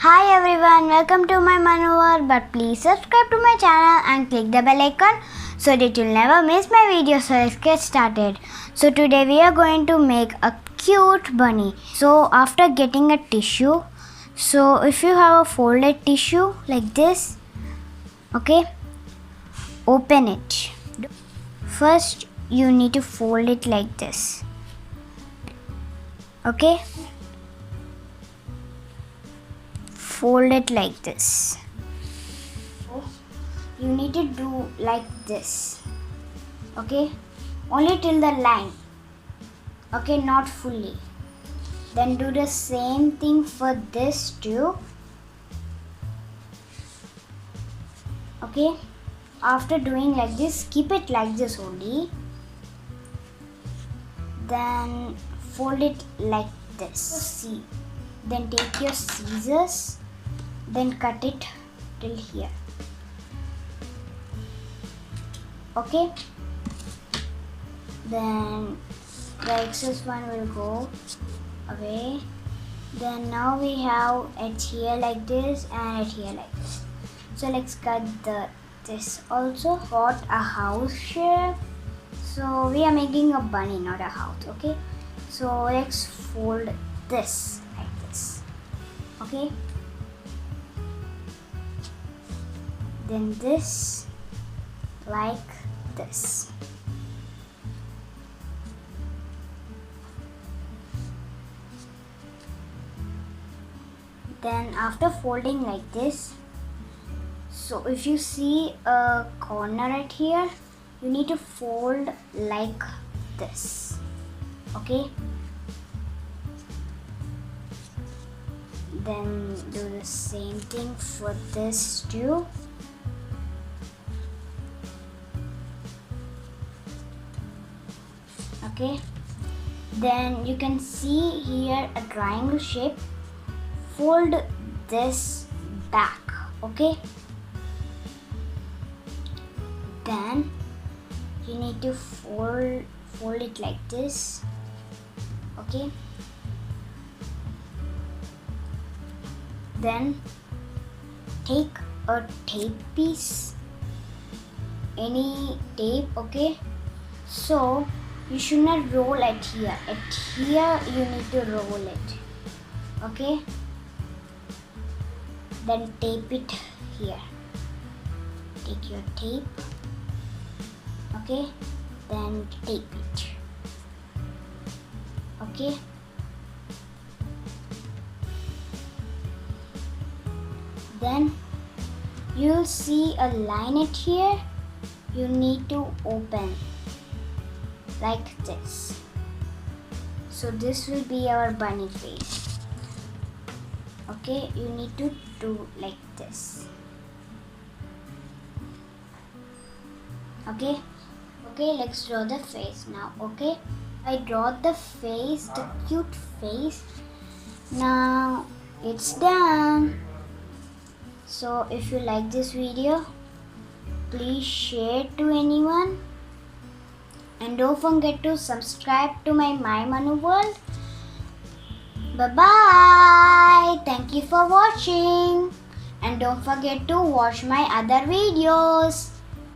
Hi everyone, welcome to my Manu World. But please subscribe to my channel and click the bell icon so that you'll never miss my videos. So let's get started. So today we are going to make a cute bunny. So after getting a tissue, so if you have a folded tissue like this, okay, open it. First you need to fold it like this, okay. Fold it like this. You need to do like this, okay, only till the line, okay, not fully. Then do the same thing for this too, okay. After doing like this, keep it like this only, then fold it like this. See, then take your scissors, then cut it till here, okay. Then the excess one will go away. Then now we have it here like this and it here like this. So let's cut this also. Got a house shape, so we are making a bunny, not a house, okay. So let's fold this like this, okay. Then this like this. Then after folding like this, so if you see a corner right here, you need to fold like this, okay. Then do the same thing for this too. Okay, then you can see here a triangle shape. Fold this back, okay. Then you need to fold it like this, okay. Then take a tape piece, any tape, okay. So you should not roll it here. At here you need to roll it, okay. Then tape it here. Take your tape, okay. Then tape it, okay. Then you'll see a line at here. You need to open like this. So this will be our bunny face, okay. You need to do like this, okay. Let's draw the face now, okay. I draw the face, the cute face. Now it's done. So if you like this video, please share it to anyone. And don't forget to subscribe to my Manu World. Bye-bye. Thank you for watching. And don't forget to watch my other videos.